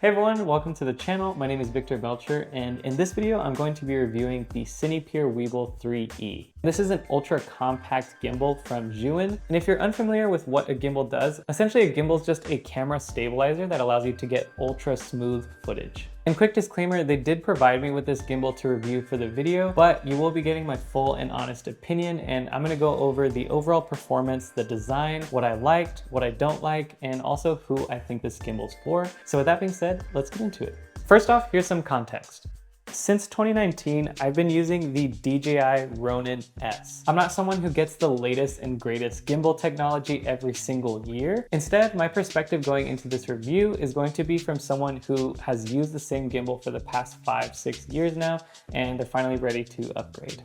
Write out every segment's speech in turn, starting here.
Hey everyone, welcome to the channel. My name is Victor Belcher, and in this video, I'm going to be reviewing the Cinepeer Weebill 3E. This is an ultra compact gimbal from Zhiyun, and if you're unfamiliar with what a gimbal does, essentially a gimbal is just a camera stabilizer that allows you to get ultra smooth footage. And quick disclaimer, they did provide me with this gimbal to review for the video, but you will be getting my full and honest opinion, and I'm gonna go over the overall performance, the design, what I liked, what I don't like, and also who I think this gimbal's for. So with that being said, let's get into it. First off, here's some context. Since 2019, I've been using the DJI Ronin S. I'm not someone who gets the latest and greatest gimbal technology every single year. Instead, my perspective going into this review is going to be from someone who has used the same gimbal for the past 5-6 years now, and they're finally ready to upgrade.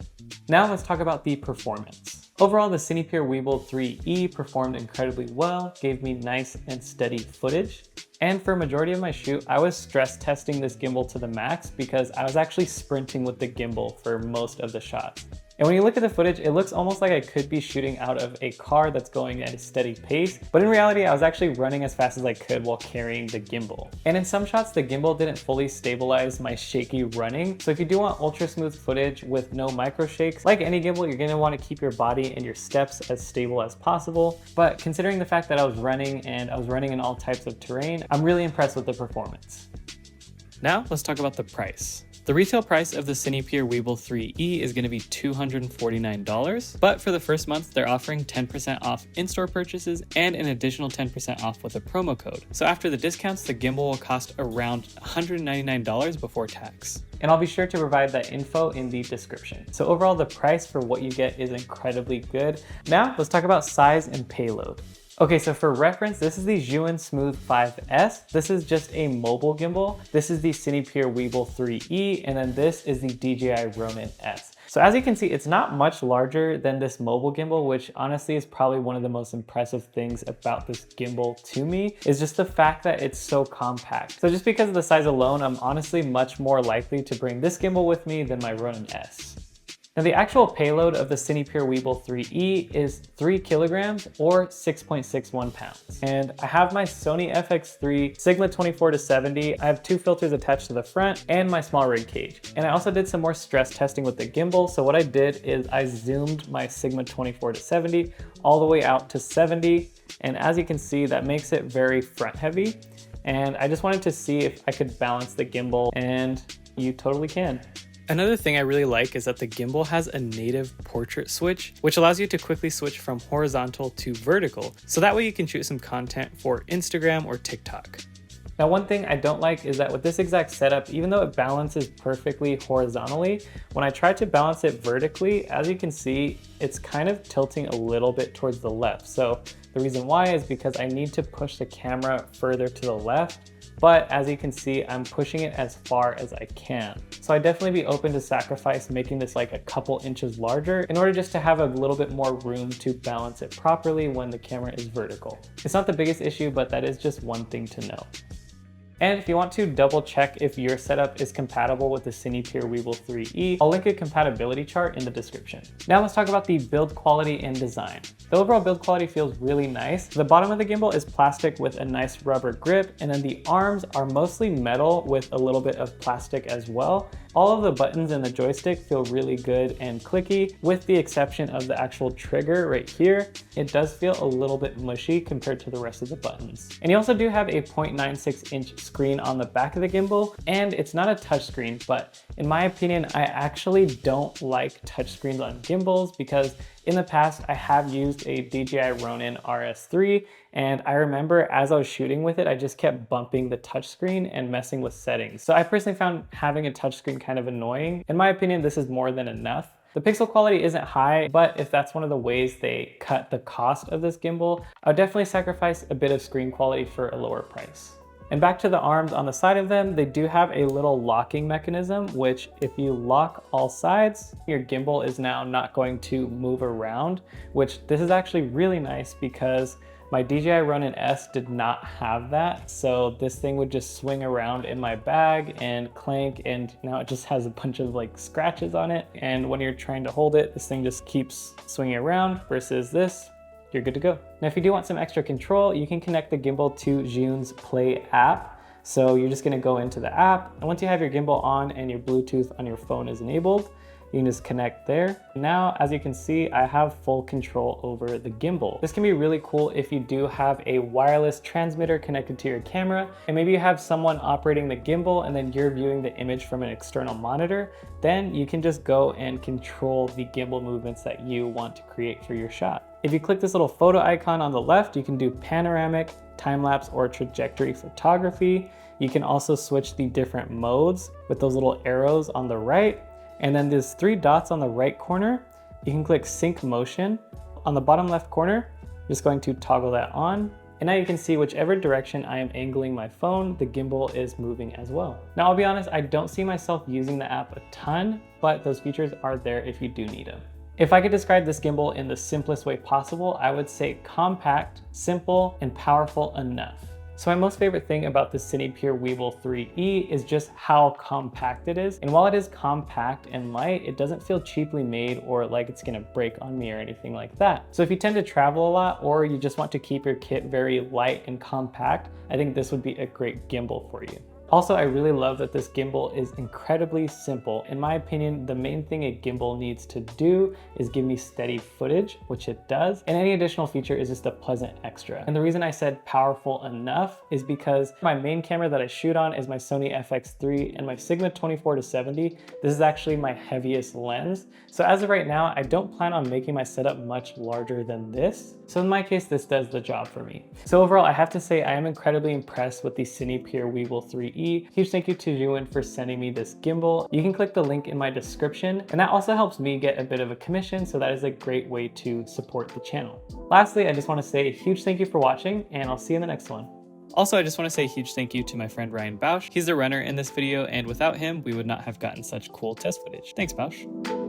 Now let's talk about the performance. Overall, the Cinepeer Weebill 3E performed incredibly well, gave me nice and steady footage. And for a majority of my shoot, I was stress testing this gimbal to the max because I was actually sprinting with the gimbal for most of the shots. And when you look at the footage, it looks almost like I could be shooting out of a car that's going at a steady pace. But in reality, I was actually running as fast as I could while carrying the gimbal. And in some shots, the gimbal didn't fully stabilize my shaky running. So if you do want ultra smooth footage with no micro shakes, like any gimbal, you're gonna wanna keep your body and your steps as stable as possible. But considering the fact that I was running and I was running in all types of terrain, I'm really impressed with the performance. Now let's talk about the price. The retail price of the Cinepeer Weebill 3E is going to be $249, but for the first month, they're offering 10% off in-store purchases and an additional 10% off with a promo code. So after the discounts, the gimbal will cost around $199 before tax. And I'll be sure to provide that info in the description. So overall, the price for what you get is incredibly good. Now, let's talk about size and payload. Okay, so for reference, this is the Zhiyun Smooth 5S. This is just a mobile gimbal. This is the Cinepeer Weebill 3E, and then this is the DJI Ronin S. So as you can see, it's not much larger than this mobile gimbal, which honestly is probably one of the most impressive things about this gimbal to me, is just the fact that it's so compact. So just because of the size alone, I'm honestly much more likely to bring this gimbal with me than my Ronin S. Now the actual payload of the Cinepeer Weebill 3E is 3 kilograms or 6.61 pounds. And I have my Sony FX3 Sigma 24-70. I have 2 filters attached to the front and my small rig cage. And I also did some more stress testing with the gimbal. So what I did is I zoomed my Sigma 24-70 all the way out to 70. And as you can see, that makes it very front heavy. And I just wanted to see if I could balance the gimbal, and you totally can. Another thing I really like is that the gimbal has a native portrait switch, which allows you to quickly switch from horizontal to vertical. So that way you can shoot some content for Instagram or TikTok. Now, one thing I don't like is that with this exact setup, even though it balances perfectly horizontally, when I try to balance it vertically, as you can see, it's kind of tilting a little bit towards the left. So the reason why is because I need to push the camera further to the left. But as you can see, I'm pushing it as far as I can. So I'd definitely be open to sacrifice making this like a couple inches larger in order just to have a little bit more room to balance it properly when the camera is vertical. It's not the biggest issue, but that is just one thing to know. And if you want to double check if your setup is compatible with the Cinepeer Weebill 3E, I'll link a compatibility chart in the description. Now let's talk about the build quality and design. The overall build quality feels really nice. The bottom of the gimbal is plastic with a nice rubber grip, and then the arms are mostly metal with a little bit of plastic as well. All of the buttons and the joystick feel really good and clicky, with the exception of the actual trigger right here. It does feel a little bit mushy compared to the rest of the buttons. And you also do have a 0.96-inch screen on the back of the gimbal, and it's not a touchscreen, but in my opinion, I actually don't like touchscreens on gimbals because in the past, I have used a DJI Ronin RS3, and I remember as I was shooting with it, I just kept bumping the touchscreen and messing with settings. So I personally found having a touchscreen kind of annoying. In my opinion, this is more than enough. The pixel quality isn't high, but if that's one of the ways they cut the cost of this gimbal, I would definitely sacrifice a bit of screen quality for a lower price. And back to the arms on the side of them, they do have a little locking mechanism, which if you lock all sides, your gimbal is now not going to move around, which this is actually really nice because my DJI Ronin S did not have that. So this thing would just swing around in my bag and clank, and now it just has a bunch of like scratches on it. And when you're trying to hold it, this thing just keeps swinging around versus this. You're good to go. Now, if you do want some extra control, you can connect the gimbal to Zhiyun's Play app. So you're just gonna go into the app, and once you have your gimbal on and your Bluetooth on your phone is enabled, you can just connect there. Now, as you can see, I have full control over the gimbal. This can be really cool if you do have a wireless transmitter connected to your camera, and maybe you have someone operating the gimbal and then you're viewing the image from an external monitor, then you can just go and control the gimbal movements that you want to create for your shot. If you click this little photo icon on the left, you can do panoramic, time-lapse, or trajectory photography. You can also switch the different modes with those little arrows on the right. And then there's 3 dots on the right corner. You can click sync motion. On the bottom left corner, I'm just going to toggle that on. And now you can see whichever direction I am angling my phone, the gimbal is moving as well. Now, I'll be honest, I don't see myself using the app a ton, but those features are there if you do need them. If I could describe this gimbal in the simplest way possible, I would say compact, simple, and powerful enough. So my most favorite thing about the Cinepeer Weebill 3E is just how compact it is. And while it is compact and light, it doesn't feel cheaply made or like it's gonna break on me or anything like that. So if you tend to travel a lot or you just want to keep your kit very light and compact, I think this would be a great gimbal for you. Also, I really love that this gimbal is incredibly simple. In my opinion, the main thing a gimbal needs to do is give me steady footage, which it does, and any additional feature is just a pleasant extra. And the reason I said powerful enough is because my main camera that I shoot on is my Sony FX3 and my Sigma 24-70. This is actually my heaviest lens. So as of right now, I don't plan on making my setup much larger than this. So in my case, this does the job for me. So overall, I have to say I am incredibly impressed with the Cinepeer Weebill 3E. Huge thank you to Zhiyun for sending me this gimbal. You can click the link in my description, and that also helps me get a bit of a commission, so that is a great way to support the channel. Lastly, I just want to say a huge thank you for watching, and I'll see you in the next one. Also, I just want to say a huge thank you to my friend Ryan Bausch. He's the runner in this video, and without him, we would not have gotten such cool test footage. Thanks, Bausch.